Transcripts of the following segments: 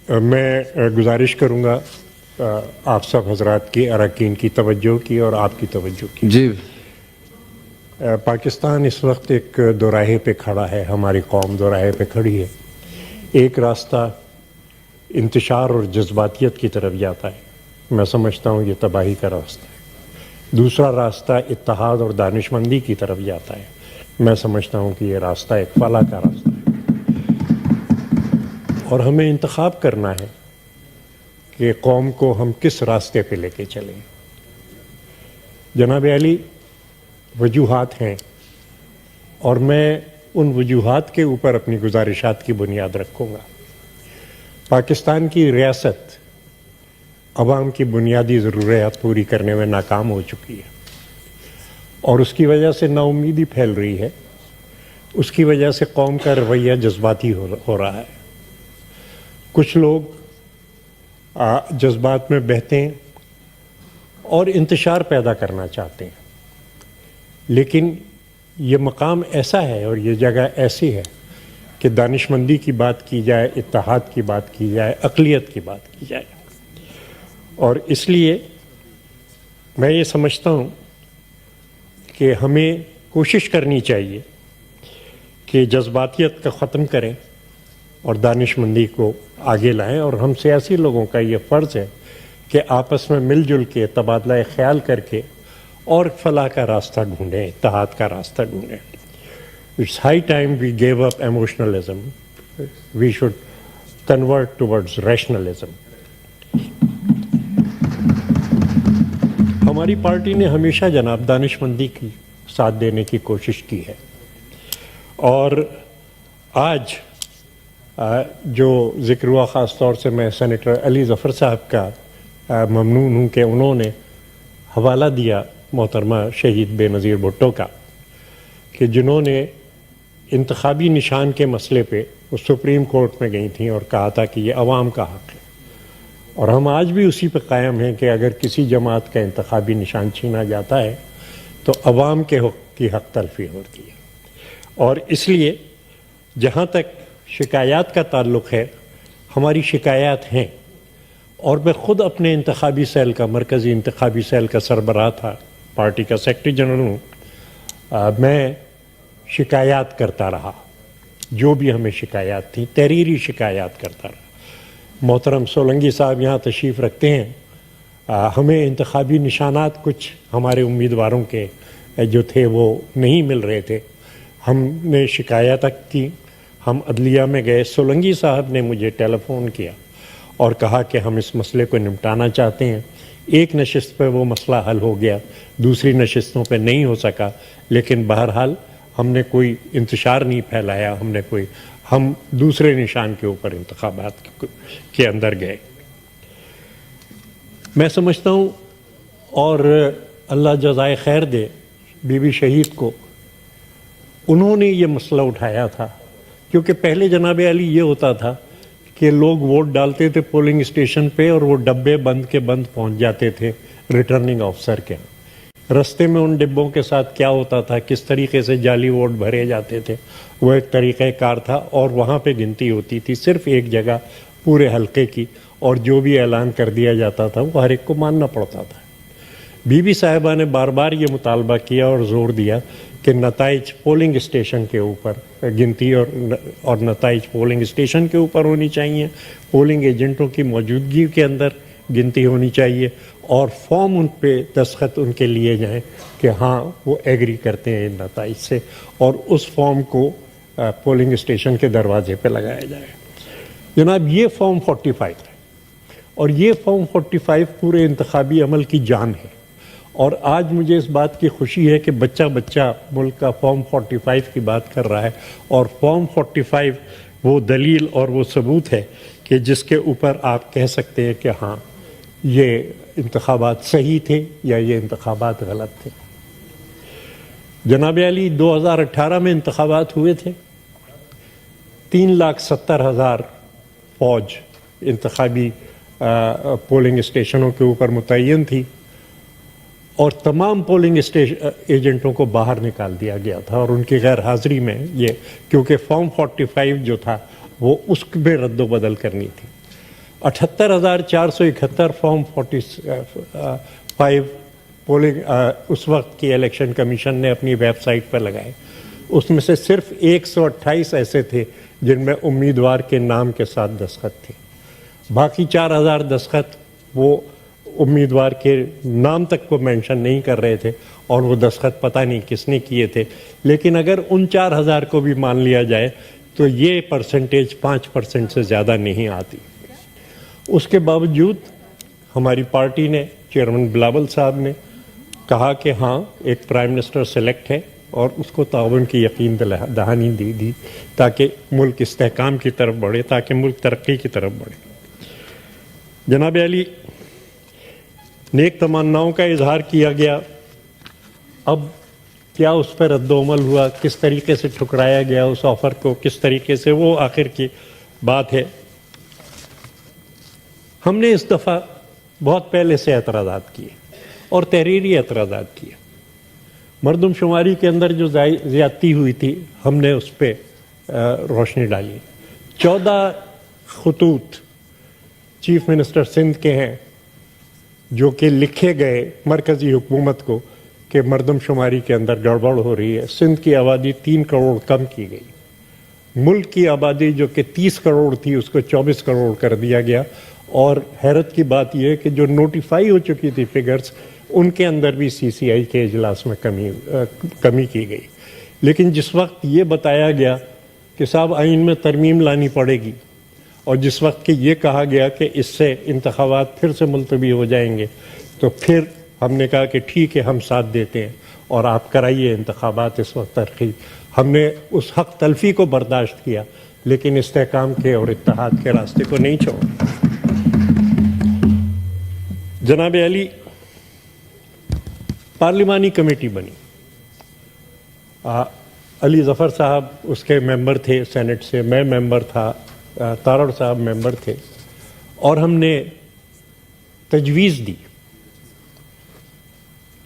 میں گزارش کروں گا آپ سب حضرات کی اراکین کی توجہ کی اور آپ کی توجہ کی. جی پاکستان اس وقت ایک دوراہے پہ کھڑا ہے، ہماری قوم دوراہے پہ کھڑی ہے. ایک راستہ انتشار اور جذباتیت کی طرف جاتا ہے، میں سمجھتا ہوں یہ تباہی کا راستہ ہے. دوسرا راستہ اتحاد اور دانش مندی کی طرف جاتا ہے، میں سمجھتا ہوں کہ یہ راستہ ایک فلاح کا راستہ ہے. اور ہمیں انتخاب کرنا ہے کہ قوم کو ہم کس راستے پہ لے کے چلیں. جناب علی، وجوہات ہیں اور میں ان وجوہات کے اوپر اپنی گزارشات کی بنیاد رکھوں گا. پاکستان کی ریاست عوام کی بنیادی ضروریات پوری کرنے میں ناکام ہو چکی ہے اور اس کی وجہ سے نا امیدی پھیل رہی ہے. اس کی وجہ سے قوم کا رویہ جذباتی ہو رہا ہے. کچھ لوگ جذبات میں بہتے ہیں اور انتشار پیدا کرنا چاہتے ہیں، لیکن یہ مقام ایسا ہے اور یہ جگہ ایسی ہے کہ دانش مندی کی بات کی جائے، اتحاد کی بات کی جائے، اقلیت کی بات کی جائے. اور اس لیے میں یہ سمجھتا ہوں کہ ہمیں کوشش کرنی چاہیے کہ جذباتیت کا ختم کریں اور دانش مندی کو آگے لائیں. اور ہم سیاسی لوگوں کا یہ فرض ہے کہ آپس میں مل جل کے تبادلہ خیال کر کے اور فلاح کا راستہ ڈھونڈیں، اتحاد کا راستہ ڈھونڈیں. It's high time we gave up emotionalism. We should convert towards rationalism. ہماری پارٹی نے ہمیشہ جناب دانش مندی کی ساتھ دینے کی کوشش کی ہے، اور آج جو ذکر ہوا خاص طور سے میں سینیٹر علی ظفر صاحب کا ممنون ہوں کہ انہوں نے حوالہ دیا محترمہ شہید بے نظیر بھٹو کا، کہ جنہوں نے انتخابی نشان کے مسئلے پہ وہ سپریم کورٹ میں گئی تھیں اور کہا تھا کہ یہ عوام کا حق ہے. اور ہم آج بھی اسی پہ قائم ہیں کہ اگر کسی جماعت کا انتخابی نشان چھینا جاتا ہے تو عوام کے حق کی حق تلفی ہوتی ہے. اور اس لیے جہاں تک شکایات کا تعلق ہے، ہماری شکایات ہیں، اور میں خود اپنے انتخابی سیل کا، مرکزی انتخابی سیل کا سربراہ تھا، پارٹی کا سیکرٹری جنرل ہوں. میں شکایات کرتا رہا، جو بھی ہمیں شکایات تھیں تحریری شکایات کرتا رہا. محترم سولنگی صاحب یہاں تشریف رکھتے ہیں. ہمیں انتخابی نشانات کچھ ہمارے امیدواروں کے جو تھے وہ نہیں مل رہے تھے. ہم نے شکایات کی، ہم عدلیہ میں گئے. سولنگی صاحب نے مجھے ٹیلی فون کیا اور کہا کہ ہم اس مسئلے کو نمٹانا چاہتے ہیں. ایک نشست پہ وہ مسئلہ حل ہو گیا، دوسری نشستوں پہ نہیں ہو سکا، لیکن بہرحال ہم نے کوئی انتشار نہیں پھیلایا، ہم دوسرے نشان کے اوپر انتخابات کے اندر گئے. میں سمجھتا ہوں، اور اللہ جزائے خیر دے بی بی شہید کو، انہوں نے یہ مسئلہ اٹھایا تھا. کیونکہ پہلے جناب علی یہ ہوتا تھا کہ لوگ ووٹ ڈالتے تھے پولنگ اسٹیشن پہ اور وہ ڈبے بند کے بند پہنچ جاتے تھے ریٹرننگ آفیسر کے. رستے میں ان ڈبوں کے ساتھ کیا ہوتا تھا، کس طریقے سے جعلی ووٹ بھرے جاتے تھے، وہ ایک طریقہ کار تھا. اور وہاں پہ گنتی ہوتی تھی صرف ایک جگہ پورے حلقے کی، اور جو بھی اعلان کر دیا جاتا تھا وہ ہر ایک کو ماننا پڑتا تھا. بی بی صاحبہ نے بار بار یہ مطالبہ کیا اور زور دیا کہ نتائج پولنگ اسٹیشن کے اوپر گنتی اور نتائج پولنگ اسٹیشن کے اوپر ہونی چاہیے، پولنگ ایجنٹوں کی موجودگی کے اندر گنتی ہونی چاہیے، اور فارم ان پہ دستخط ان کے لیے جائیں کہ ہاں وہ ایگری کرتے ہیں ان نتائج سے، اور اس فارم کو پولنگ اسٹیشن کے دروازے پہ لگایا جائے. جناب یہ فارم 45 ہے، اور یہ فارم 45 پورے انتخابی عمل کی جان ہے. اور آج مجھے اس بات کی خوشی ہے کہ بچہ بچہ ملک کا فارم 45 کی بات کر رہا ہے، اور فارم 45 وہ دلیل اور وہ ثبوت ہے کہ جس کے اوپر آپ کہہ سکتے ہیں کہ ہاں یہ انتخابات صحیح تھے یا یہ انتخابات غلط تھے. جناب علی 2018 میں انتخابات ہوئے تھے، 3,70,000 فوج انتخابی پولنگ اسٹیشنوں کے اوپر متعین تھی، اور تمام پولنگ ایجنٹوں کو باہر نکال دیا گیا تھا، اور ان کی غیر حاضری میں یہ، کیونکہ فارم 45 جو تھا وہ اس میں رد و بدل کرنی تھی. 78,471 فارم 45 پولنگ اس وقت کی الیکشن کمیشن نے اپنی ویب سائٹ پر لگائے. اس میں سے صرف 128 ایسے تھے جن میں امیدوار کے نام کے ساتھ دستخط تھے. باقی 4,000 دستخط وہ امیدوار کے نام تک کو مینشن نہیں کر رہے تھے اور وہ دستخط پتہ نہیں کس نے کیے تھے. لیکن اگر ان 4,000 کو بھی مان لیا جائے تو یہ پرسنٹیج 5% سے زیادہ نہیں آتی. اس کے باوجود ہماری پارٹی نے، چیئرمین بلاول صاحب نے کہا کہ ہاں ایک پرائم منسٹر سلیکٹ ہے اور اس کو تعاون کی یقین دہانی دی تاکہ ملک استحکام کی طرف بڑھے، تاکہ ملک ترقی کی طرف بڑھے. جناب علی، نیک تمناؤں کا اظہار کیا گیا. اب کیا اس پر رد و عمل ہوا، کس طریقے سے ٹھکرایا گیا اس آفر کو، کس طریقے سے، وہ آخر کی بات ہے. ہم نے اس دفعہ بہت پہلے سے اعتراضات کیے اور تحریری اعتراضات کیے. مردم شماری کے اندر جو زیادتی ہوئی تھی ہم نے اس پہ روشنی ڈالی. 14 خطوط چیف منسٹر سندھ کے ہیں جو کہ لکھے گئے مرکزی حکومت کو کہ مردم شماری کے اندر گڑبڑ ہو رہی ہے. سندھ کی آبادی 3 کروڑ کم کی گئی. ملک کی آبادی جو کہ 30 کروڑ تھی اس کو 24 کروڑ کر دیا گیا. اور حیرت کی بات یہ ہے کہ جو نوٹیفائی ہو چکی تھی فگرز ان کے اندر بھی سی سی آئی کے اجلاس میں کمی کی گئی. لیکن جس وقت یہ بتایا گیا کہ صاحب آئین میں ترمیم لانی پڑے گی اور جس وقت کہ یہ کہا گیا کہ اس سے انتخابات پھر سے ملتوی ہو جائیں گے، تو پھر ہم نے کہا کہ ٹھیک ہے ہم ساتھ دیتے ہیں اور آپ کرائیے انتخابات اس وقت ترقی. ہم نے اس حق تلفی کو برداشت کیا لیکن استحکام کے اور اتحاد کے راستے کو نہیں چھوڑا. جناب علی، پارلیمانی کمیٹی بنی. علی ظفر صاحب اس کے ممبر تھے سینٹ سے، میں ممبر تھا، تارڑ صاحب ممبر تھے، اور ہم نے تجویز دی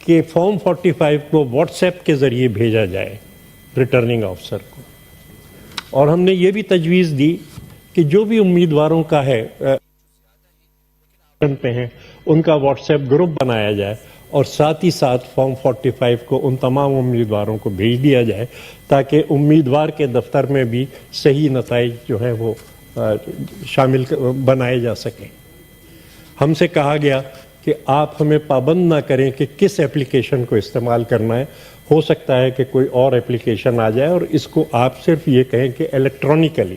کہ فارم 45 کو واٹس ایپ کے ذریعے بھیجا جائے ریٹرننگ آفیسر کو. اور ہم نے یہ بھی تجویز دی کہ جو بھی امیدواروں کا ہے پہ ہیں ان کا واٹس ایپ گروپ بنایا جائے اور ساتھ ہی ساتھ فارم 45 کو ان تمام امیدواروں کو بھیج دیا جائے تاکہ امیدوار کے دفتر میں بھی صحیح نتائج جو ہے وہ شامل بنائے جا سکیں. ہم سے کہا گیا کہ آپ ہمیں پابند نہ کریں کہ کس ایپلیکیشن کو استعمال کرنا ہے. ہو سکتا ہے کہ کوئی اور ایپلیکیشن آ جائے اور اس کو آپ صرف یہ کہیں کہ الیکٹرانکلی.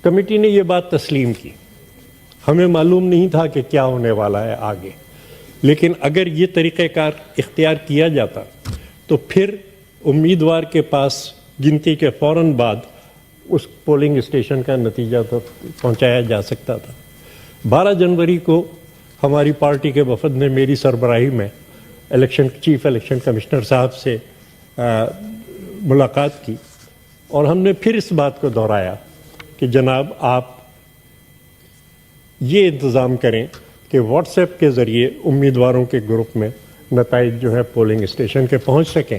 کمیٹی نے یہ بات تسلیم کی. ہمیں معلوم نہیں تھا کہ کیا ہونے والا ہے آگے، لیکن اگر یہ طریقہ کار اختیار کیا جاتا تو پھر امیدوار کے پاس گنتی کے فوراً بعد اس پولنگ اسٹیشن کا نتیجہ تو پہنچایا جا سکتا تھا. 12 جنوری کو ہماری پارٹی کے وفد نے میری سربراہی میں چیف الیکشن کمشنر صاحب سے ملاقات کی اور ہم نے پھر اس بات کو دہرایا کہ جناب آپ یہ انتظام کریں کہ واٹس ایپ کے ذریعے امیدواروں کے گروپ میں نتائج جو ہے پولنگ اسٹیشن کے پہنچ سکیں.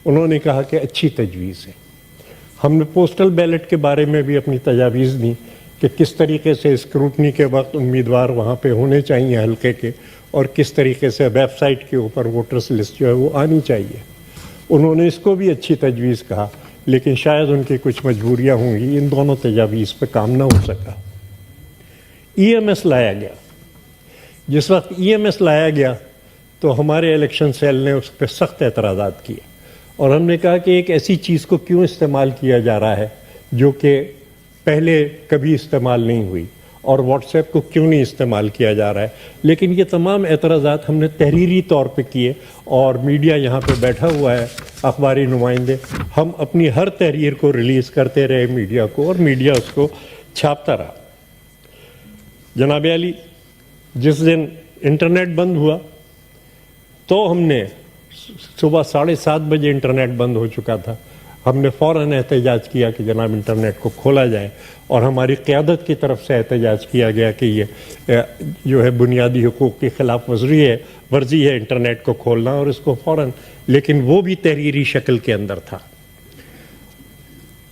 انہوں نے کہا کہ اچھی تجویز ہے. ہم نے پوسٹل بیلٹ کے بارے میں بھی اپنی تجاویز دی کہ کس طریقے سے اسکروٹنی کے وقت امیدوار وہاں پہ ہونے چاہیے حلقے کے اور کس طریقے سے ویب سائٹ کے اوپر ووٹرز لسٹ جو ہے وہ آنی چاہیے. انہوں نے اس کو بھی اچھی تجویز کہا لیکن شاید ان کی کچھ مجبوریاں ہوں گی، ان دونوں تجاویز پہ کام نہ ہو سکا. ای ایم ایس لایا گیا. جس وقت ای ایم ایس لایا گیا تو ہمارے الیکشن سیل نے اس پہ سخت اعتراضات کیے اور ہم نے کہا کہ ایک ایسی چیز کو کیوں استعمال کیا جا رہا ہے جو کہ پہلے کبھی استعمال نہیں ہوئی، اور واٹس ایپ کو کیوں نہیں استعمال کیا جا رہا ہے. لیکن یہ تمام اعتراضات ہم نے تحریری طور پہ کیے اور میڈیا یہاں پہ بیٹھا ہوا ہے، اخباری نمائندے، ہم اپنی ہر تحریر کو ریلیز کرتے رہے میڈیا کو اور میڈیا اس کو چھاپتا رہا. جناب علی، جس دن انٹرنیٹ بند ہوا تو ہم نے صبح 7:30 بجے انٹرنیٹ بند ہو چکا تھا، ہم نے فوراً احتجاج کیا کہ جناب انٹرنیٹ کو کھولا جائے اور ہماری قیادت کی طرف سے احتجاج کیا گیا کہ یہ جو ہے بنیادی حقوق کی خلاف ورزی ہے انٹرنیٹ کو کھولنا، اور اس کو فوراً، لیکن وہ بھی تحریری شکل کے اندر تھا.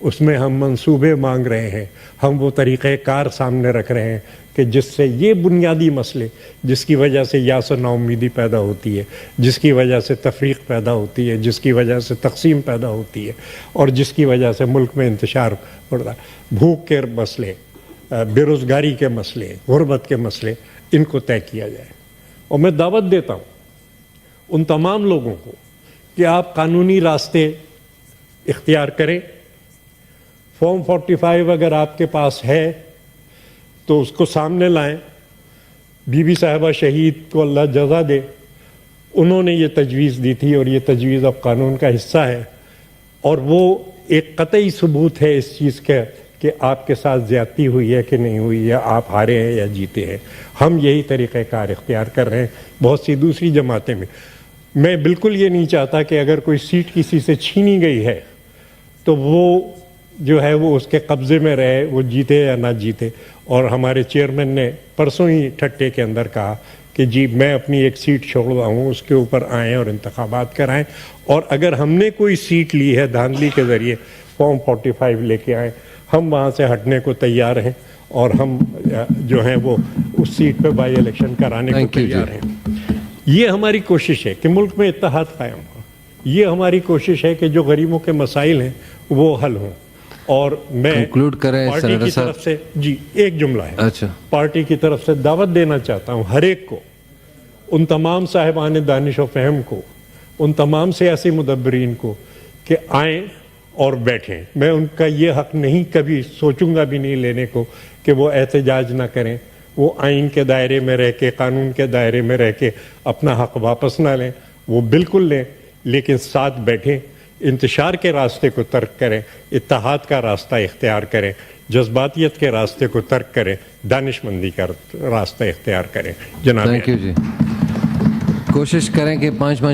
اس میں ہم منصوبے مانگ رہے ہیں, ہم وہ طریقہ کار سامنے رکھ رہے ہیں کہ جس سے یہ بنیادی مسئلے جس کی وجہ سے یاس و ناامیدی پیدا ہوتی ہے, جس کی وجہ سے تفریق پیدا ہوتی ہے, جس کی وجہ سے تقسیم پیدا ہوتی ہے, اور جس کی وجہ سے ملک میں انتشار بڑھتا ہے, بھوک کے مسئلے, بے روزگاری کے مسئلے, غربت کے مسئلے, ان کو طے کیا جائے. اور میں دعوت دیتا ہوں ان تمام لوگوں کو کہ آپ قانونی راستے اختیار کریں. فارم 45 اگر آپ کے پاس ہے تو اس کو سامنے لائیں. بی بی صاحبہ شہید کو اللہ جزا دے, انہوں نے یہ تجویز دی تھی اور یہ تجویز اب قانون کا حصہ ہے, اور وہ ایک قطعی ثبوت ہے اس چیز کا کہ آپ کے ساتھ زیادتی ہوئی ہے کہ نہیں ہوئی, یا آپ ہارے ہیں یا جیتے ہیں. ہم یہی طریقہ کار اختیار کر رہے ہیں. بہت سی دوسری جماعتیں میں بالکل یہ نہیں چاہتا کہ اگر کوئی سیٹ کسی سے چھینی گئی ہے تو وہ جو ہے وہ اس کے قبضے میں رہے, وہ جیتے یا نہ جیتے. اور ہمارے چیئرمین نے پرسوں ہی ٹھٹے کے اندر کہا کہ جی میں اپنی ایک سیٹ چھوڑ رہا ہوں, اس کے اوپر آئیں اور انتخابات کرائیں, اور اگر ہم نے کوئی سیٹ لی ہے دھاندلی کے ذریعے فارم 45 لے کے آئیں, ہم وہاں سے ہٹنے کو تیار ہیں, اور ہم جو ہیں وہ اس سیٹ پہ بائی الیکشن کرانے کو تیار ہیں. یہ ہماری کوشش ہے کہ ملک میں اتحاد قائم ہو. یہ ہماری کوشش ہے کہ جو غریبوں کے مسائل ہیں وہ حل ہوں. اور میں پارٹی کی طرف سے جی ایک جملہ ہے, پارٹی کی طرف سے دعوت دینا چاہتا ہوں ہر ایک کو, ان تمام صاحبان دانش و فہم کو, ان تمام سیاسی مدبرین کو کہ آئیں اور بیٹھیں. میں ان کا یہ حق نہیں کبھی سوچوں گا بھی نہیں لینے کو کہ وہ احتجاج نہ کریں. وہ آئین کے دائرے میں رہ کے, قانون کے دائرے میں رہ کے اپنا حق واپس نہ لیں, وہ بالکل لیں, لیکن ساتھ بیٹھیں, انتشار کے راستے کو ترک کریں, اتحاد کا راستہ اختیار کریں, جذباتیت کے راستے کو ترک کریں, دانش مندی کا راستہ اختیار کریں. جناب تھینک یو جی. کوشش کریں کہ 5